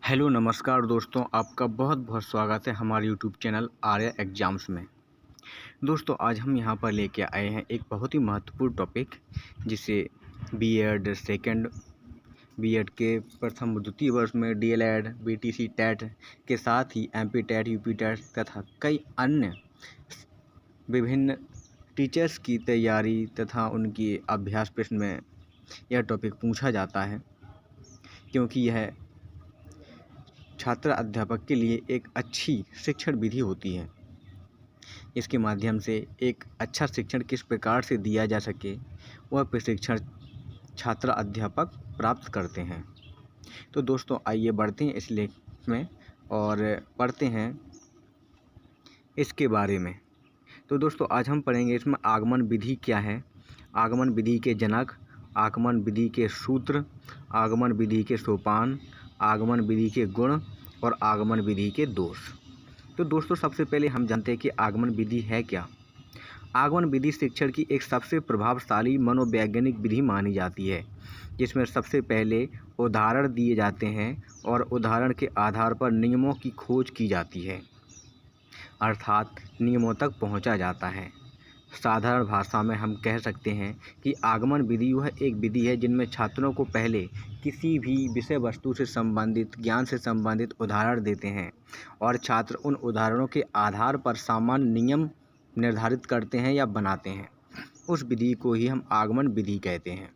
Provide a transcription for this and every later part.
Hello नमस्कार दोस्तों, आपका बहुत बहुत स्वागत है हमारे यूट्यूब चैनल आर्या एग्ज़ाम्स में। दोस्तों आज हम यहाँ पर लेके आए हैं एक बहुत ही महत्वपूर्ण टॉपिक, जिसे बीएड सेकंड बीएड के प्रथम व द्वितीय वर्ष में डीएलएड बीटीसी टेट के साथ ही एमपी टेट यूपी टेट तथा कई अन्य विभिन्न टीचर्स की तैयारी तथा उनकी अभ्यास प्रश्न में यह टॉपिक पूछा जाता है, क्योंकि यह छात्र अध्यापक के लिए एक अच्छी शिक्षण विधि होती है। इसके माध्यम से एक अच्छा शिक्षण किस प्रकार से दिया जा सके, वह प्रशिक्षण छात्र अध्यापक प्राप्त करते हैं। तो दोस्तों आइए बढ़ते हैं इस लेख में और पढ़ते हैं इसके बारे में। तो दोस्तों आज हम पढ़ेंगे इसमें आगमन विधि क्या है, आगमन विधि के जनक, आगमन विधि के सूत्र, आगमन विधि के सोपान, आगमन विधि के गुण और आगमन विधि के दोष। तो दोस्तों सबसे पहले हम जानते हैं कि आगमन विधि है क्या। आगमन विधि शिक्षण की एक सबसे प्रभावशाली मनोवैज्ञानिक विधि मानी जाती है, जिसमें सबसे पहले उदाहरण दिए जाते हैं और उदाहरण के आधार पर नियमों की खोज की जाती है, अर्थात नियमों तक पहुंचा जाता है। साधारण भाषा में हम कह सकते हैं कि आगमन विधि वह एक विधि है जिनमें छात्रों को पहले किसी भी विषय वस्तु से संबंधित ज्ञान से संबंधित उदाहरण देते हैं और छात्र उन उदाहरणों के आधार पर सामान्य नियम निर्धारित करते हैं या बनाते हैं। उस विधि को ही हम आगमन विधि कहते हैं।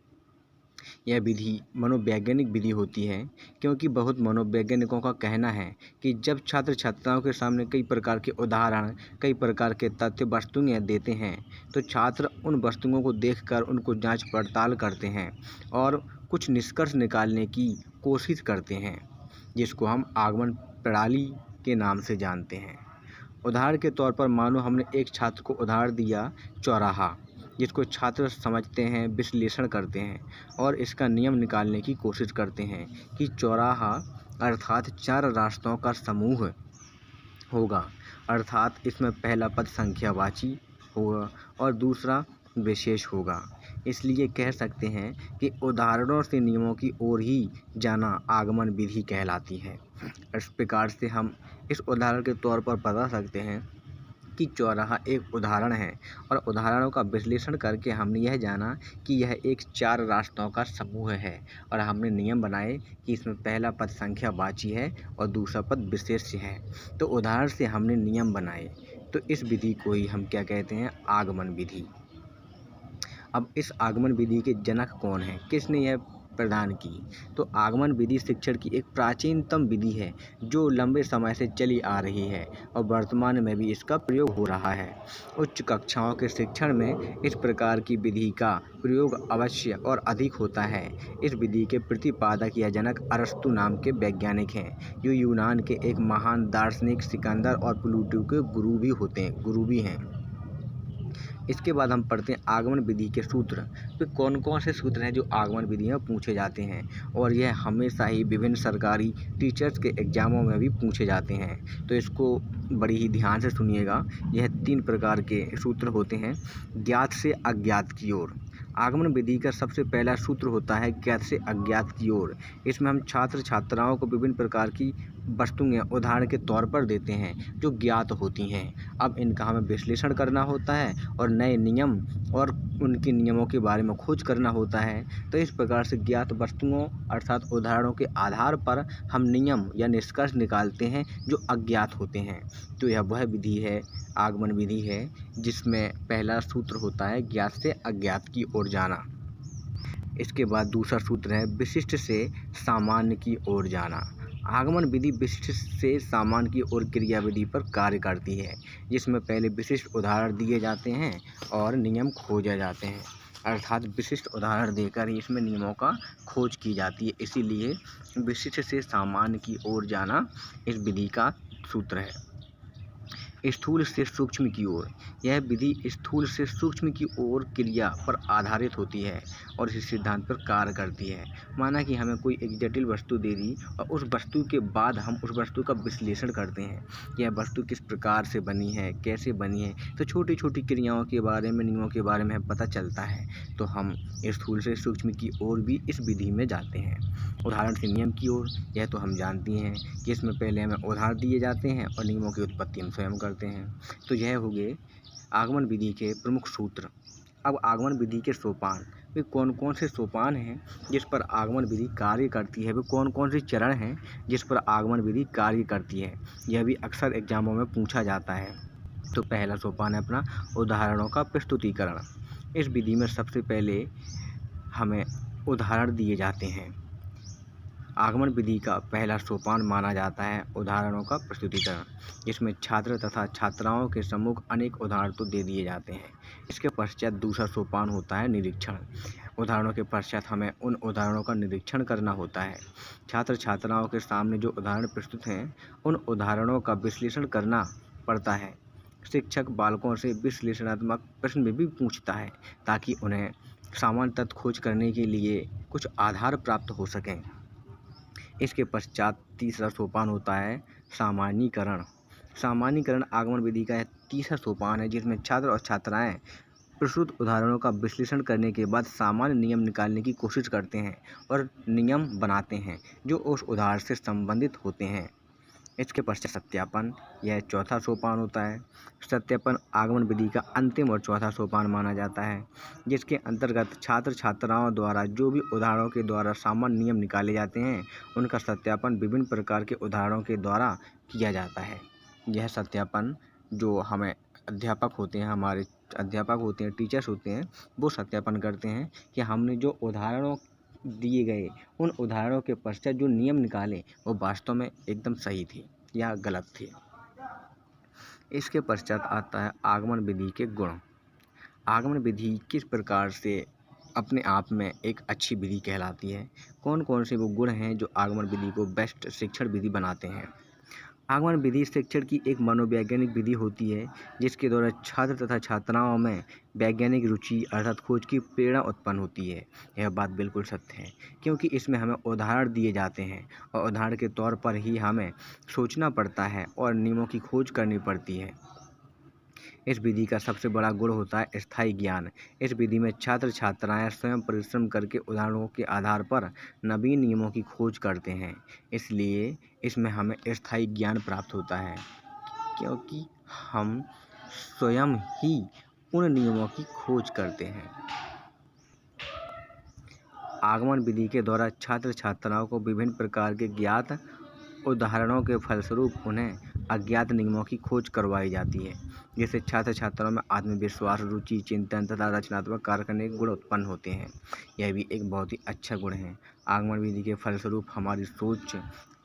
यह विधि मनोवैज्ञानिक विधि होती है, क्योंकि बहुत मनोवैज्ञानिकों का कहना है कि जब छात्र छात्राओं के सामने कई प्रकार के उदाहरण, कई प्रकार के तथ्य वस्तुएं देते हैं, तो छात्र उन वस्तुओं को देखकर उनको जांच पड़ताल करते हैं और कुछ निष्कर्ष निकालने की कोशिश करते हैं, जिसको हम आगमन प्रणाली के नाम से जानते हैं। उदाहरण के तौर पर मानो हमने एक छात्र को उदाहरण दिया चौराहा, जिसको छात्र समझते हैं, विश्लेषण करते हैं और इसका नियम निकालने की कोशिश करते हैं कि चौराहा अर्थात 4 रास्तों का समूह होगा, अर्थात इसमें पहला पद संख्यावाची होगा और दूसरा विशेष होगा। इसलिए कह सकते हैं कि उदाहरणों से नियमों की ओर ही जाना आगमन विधि कहलाती है। इस प्रकार से हम इस उदाहरण के तौर पर बता सकते हैं कि चौराहा एक उदाहरण है और उदाहरणों का विश्लेषण करके हमने यह जाना कि यह एक 4 रास्तों का समूह है और हमने नियम बनाए कि इसमें पहला पद संख्यावाची है और दूसरा पद विशेष्य है। तो उदाहरण से हमने नियम बनाए, तो इस विधि को ही हम क्या कहते हैं, आगमन विधि। अब इस आगमन विधि के जनक कौन हैं, किसने यह प्रदान की। तो आगमन विधि शिक्षण की एक प्राचीनतम विधि है जो लंबे समय से चली आ रही है और वर्तमान में भी इसका प्रयोग हो रहा है। उच्च कक्षाओं के शिक्षण में इस प्रकार की विधि का प्रयोग अवश्य और अधिक होता है। इस विधि के प्रतिपादक या जनक अरस्तु नाम के वैज्ञानिक हैं, जो यूनान के एक महान दार्शनिक सिकंदर और प्लूटो के गुरु भी हैं। इसके बाद हम पढ़ते हैं आगमन विधि के सूत्र। तो कौन कौन से सूत्र हैं जो आगमन विधि में पूछे जाते हैं, और यह हमेशा ही विभिन्न सरकारी टीचर्स के एग्जामों में भी पूछे जाते हैं। तो इसको बड़ी ही ध्यान से सुनिएगा। यह 3 प्रकार के सूत्र होते हैं। ज्ञात से अज्ञात की ओर। आगमन विधि का सबसे पहला सूत्र होता है ज्ञात से अज्ञात की ओर। इसमें हम छात्र छात्राओं को विभिन्न प्रकार की वस्तुएं उदाहरण के तौर पर देते हैं जो ज्ञात होती हैं। अब इनका हमें विश्लेषण करना होता है और नए नियम और उनके नियमों के बारे में खोज करना होता है। तो इस प्रकार से ज्ञात वस्तुओं अर्थात उदाहरणों के आधार पर हम नियम या निष्कर्ष निकालते हैं जो अज्ञात होते हैं। तो यह वह विधि है, आगमन विधि है, जिसमें पहला सूत्र होता है ज्ञात से अज्ञात की ओर जाना। इसके बाद दूसरा सूत्र है विशिष्ट से सामान्य की ओर जाना। आगमन विधि विशिष्ट से सामान्य की ओर क्रियाविधि पर कार्य करती है, जिसमें पहले विशिष्ट उदाहरण दिए जाते हैं और नियम खोजे जाते हैं, अर्थात विशिष्ट उदाहरण देकर ही इसमें नियमों का खोज की जाती है। इसीलिए विशिष्ट से सामान्य की ओर जाना इस विधि का सूत्र है। स्थूल से सूक्ष्म की ओर। यह विधि स्थूल से सूक्ष्म की ओर क्रिया पर आधारित होती है और इस सिद्धांत पर कार्य करती है। माना कि हमें कोई एक जटिल वस्तु दे दी और उस वस्तु के बाद हम उस वस्तु का विश्लेषण करते हैं। यह वस्तु किस प्रकार से बनी है, कैसे बनी है, तो छोटी छोटी क्रियाओं के बारे में, नियमों के बारे में पता चलता है। तो हम स्थूल से सूक्ष्म की ओर भी इस विधि में जाते हैं। उदाहरण से नियम की ओर, यह तो हम जानते हैं कि इसमें पहले हमें उदाहरण दिए जाते हैं और नियमों की उत्पत्ति हम स्वयं करते हैं। तो यह हो गए आगमन विधि के प्रमुख सूत्र। अब आगमन विधि के सोपान, वे कौन कौन से सोपान हैं जिस पर आगमन विधि कार्य करती है, वे कौन कौन से चरण हैं जिस पर आगमन विधि कार्य करती है, यह भी अक्सर एग्जामों में पूछा जाता है। तो पहला सोपान है अपना उदाहरणों का प्रस्तुतिकरण। इस विधि में सबसे पहले हमें उदाहरण दिए जाते हैं। आगमन विधि का पहला सोपान माना जाता है उदाहरणों का प्रस्तुतिकरण, जिसमें छात्र तथा छात्राओं के सम्मुख अनेक उदाहरण तो दे दिए जाते हैं। इसके पश्चात दूसरा सोपान होता है निरीक्षण। उदाहरणों के पश्चात हमें उन उदाहरणों का निरीक्षण करना होता है। छात्र छात्राओं के सामने जो उदाहरण प्रस्तुत हैं उन उदाहरणों का विश्लेषण करना पड़ता है। शिक्षक बालकों से विश्लेषणात्मक प्रश्न भी पूछता है ताकि उन्हें सामान्य तथ्य खोज करने के लिए कुछ आधार प्राप्त हो सकें। इसके पश्चात तीसरा सोपान होता है सामान्यीकरण। सामान्यीकरण आगमन विधि का तीसरा सोपान है जिसमें छात्र और छात्राएं प्रस्तुत उदाहरणों का विश्लेषण करने के बाद सामान्य नियम निकालने की कोशिश करते हैं और नियम बनाते हैं जो उस उदाहरण से संबंधित होते हैं। इसके पश्चात सत्यापन, यह चौथा सोपान होता है। सत्यापन आगमन विधि का अंतिम और चौथा सोपान माना जाता है, जिसके अंतर्गत छात्र छात्राओं द्वारा जो भी उदाहरणों के द्वारा सामान्य नियम निकाले जाते हैं उनका सत्यापन विभिन्न प्रकार के उदाहरणों के द्वारा किया जाता है। यह सत्यापन जो हमें अध्यापक होते हैं, हमारे अध्यापक होते हैं, टीचर्स होते हैं, वो सत्यापन करते हैं कि हमने जो उदाहरणों दिए गए उन उदाहरणों के पश्चात जो नियम निकाले वो वास्तव में एकदम सही थे या गलत थे। इसके पश्चात आता है आगमन विधि के गुण। आगमन विधि किस प्रकार से अपने आप में एक अच्छी विधि कहलाती है, कौन कौन से वो गुण हैं जो आगमन विधि को बेस्ट शिक्षण विधि बनाते हैं। आगमन विधि शिक्षण की एक मनोवैज्ञानिक विधि होती है जिसके द्वारा छात्र तथा छात्राओं में वैज्ञानिक रुचि अर्थात खोज की प्रेरणा उत्पन्न होती है। यह बात बिल्कुल सत्य है क्योंकि इसमें हमें उदाहरण दिए जाते हैं और उदाहरण के तौर पर ही हमें सोचना पड़ता है और नियमों की खोज करनी पड़ती है। इस विधि का सबसे बड़ा गुण होता है स्थायी ज्ञान। इस विधि में छात्र छात्राएं स्वयं परिश्रम करके उदाहरणों के आधार पर नवीन नियमों की खोज करते हैं, इसलिए इसमें हमें स्थायी ज्ञान प्राप्त होता है क्योंकि हम स्वयं ही उन नियमों की खोज करते हैं। आगमन विधि के द्वारा छात्र छात्राओं को विभिन्न प्रकार के ज्ञात उदाहरणों के फलस्वरूप उन्हें अज्ञात नियमों की खोज करवाई जाती है, जिससे छात्र छात्राओं में आत्मविश्वास, रुचि, चिंतन तथा रचनात्मक कार्य करने के गुण उत्पन्न होते हैं। यह भी एक बहुत ही अच्छा गुण है। आगमन विधि के फलस्वरूप हमारी सोच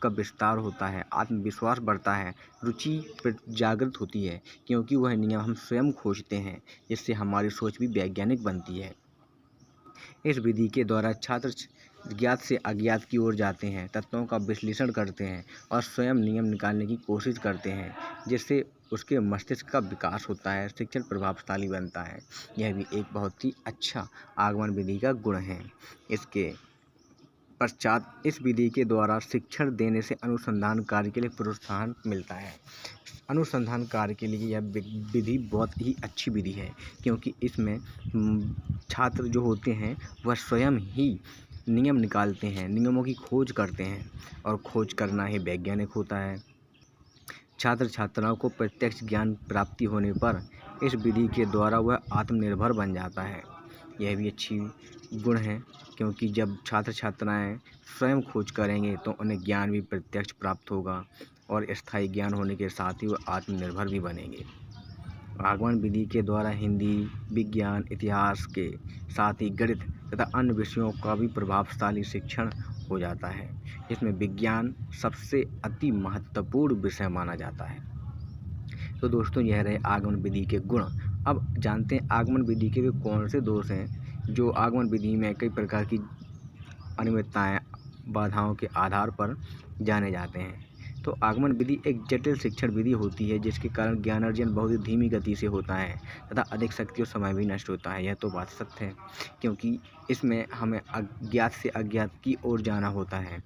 का विस्तार होता है, आत्मविश्वास बढ़ता है, रुचि जागृत होती है क्योंकि वह नियम हम स्वयं खोजते हैं, जिससे हमारी सोच भी वैज्ञानिक बनती है। इस विधि के द्वारा छात्र ज्ञात से अज्ञात की ओर जाते हैं, तत्वों का विश्लेषण करते हैं और स्वयं नियम निकालने की कोशिश करते हैं, जिससे उसके मस्तिष्क का विकास होता है, शिक्षण प्रभावशाली बनता है। यह भी एक बहुत ही अच्छा आगमन विधि का गुण है। इसके पश्चात इस विधि के द्वारा शिक्षण देने से अनुसंधान कार्य के लिए प्रोत्साहन मिलता है। अनुसंधान कार्य के लिए यह विधि बहुत ही अच्छी विधि है क्योंकि इसमें छात्र जो होते हैं वह स्वयं ही नियम निकालते हैं, नियमों की खोज करते हैं और खोज करना ही वैज्ञानिक होता है। छात्र छात्राओं को प्रत्यक्ष ज्ञान प्राप्ति होने पर इस विधि के द्वारा वह आत्मनिर्भर बन जाता है। यह भी अच्छी गुण है क्योंकि जब छात्र छात्राएं स्वयं खोज करेंगे तो उन्हें ज्ञान भी प्रत्यक्ष प्राप्त होगा और स्थायी ज्ञान होने के साथ ही वह आत्मनिर्भर भी बनेंगे। आगमन विधि के द्वारा हिंदी, विज्ञान, इतिहास के साथ ही गणित तथा अन्य विषयों का भी प्रभावशाली शिक्षण हो जाता है, जिसमें विज्ञान सबसे अति महत्वपूर्ण विषय माना जाता है। तो दोस्तों यह रहे आगमन विधि के गुण। अब जानते हैं आगमन विधि के वे कौन से दोष हैं जो आगमन विधि में कई प्रकार की अनियमितताएं, बाधाओं के आधार पर जाने जाते हैं। तो आगमन विधि एक जटिल शिक्षण विधि होती है जिसके कारण ज्ञान अर्जन बहुत ही धीमी गति से होता है तथा अधिक शक्ति और समय भी नष्ट होता है। यह तो बात सत्य है, क्योंकि इसमें हमें अज्ञात से अज्ञात की ओर जाना होता है।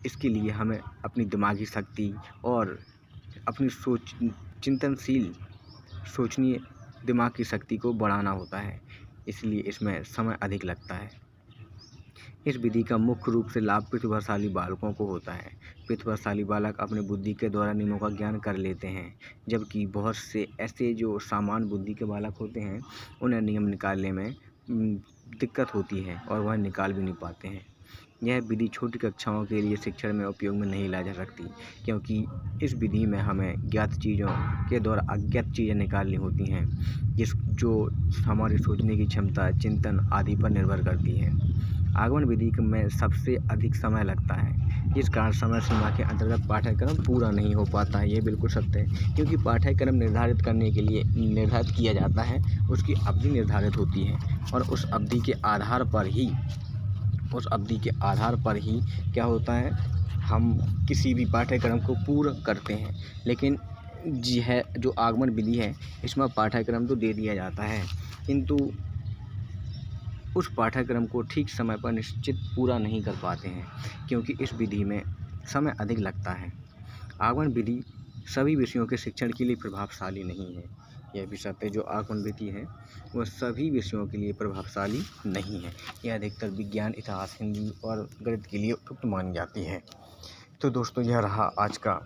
इसके लिए हमें अपनी दिमागी शक्ति और अपनी चिंतनशील सोचनीय दिमाग की शक्ति को बढ़ाना होता है, इसलिए इसमें समय अधिक लगता है। इस विधि का मुख्य रूप से लाभ प्रतिभाशाली बालकों को होता है। प्रतिभाशाली बालक अपनी बुद्धि के द्वारा नियमों का ज्ञान कर लेते हैं, जबकि बहुत से ऐसे जो सामान्य बुद्धि के बालक होते हैं उन्हें नियम निकालने में दिक्कत होती है और वह निकाल भी नहीं पाते हैं। यह विधि छोटी कक्षाओं के लिए शिक्षण में उपयोग में नहीं लाई जा सकती, क्योंकि इस विधि में हमें ज्ञात चीज़ों के द्वारा अज्ञात चीज़ें निकालनी होती हैं, जो हमारी सोचने की क्षमता, चिंतन आदि पर निर्भर करती है। आगमन विधि में सबसे अधिक समय लगता है, जिस कारण समय सीमा के अंतर्गत पाठ्यक्रम पूरा नहीं हो पाता है। ये बिल्कुल सत्य है, क्योंकि पाठ्यक्रम निर्धारित करने के लिए निर्धारित किया जाता है, उसकी अवधि निर्धारित होती है और उस अवधि के आधार पर ही क्या होता है, हम किसी भी पाठ्यक्रम को पूरा करते हैं। लेकिन जो आगमन विधि है इसमें पाठ्यक्रम तो दे दिया जाता है, किंतु उस पाठ्यक्रम को ठीक समय पर निश्चित पूरा नहीं कर पाते हैं, क्योंकि इस विधि में समय अधिक लगता है। आगमन विधि सभी विषयों के शिक्षण के लिए प्रभावशाली नहीं है। यह भी सत्य, जो आगमन विधि है वह सभी विषयों के लिए प्रभावशाली नहीं है। यह अधिकतर विज्ञान, इतिहास, हिंदी और गणित के लिए उपयुक्त मानी जाती है। तो दोस्तों, यह रहा आज का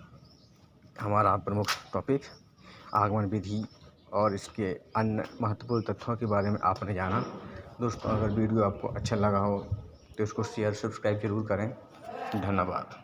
हमारा प्रमुख टॉपिक, आगमन विधि और इसके अन्य महत्वपूर्ण तथ्यों के बारे में आपने जाना। दोस्तों, अगर वीडियो आपको अच्छा लगा हो तो इसको शेयर, सब्सक्राइब जरूर करें। धन्यवाद।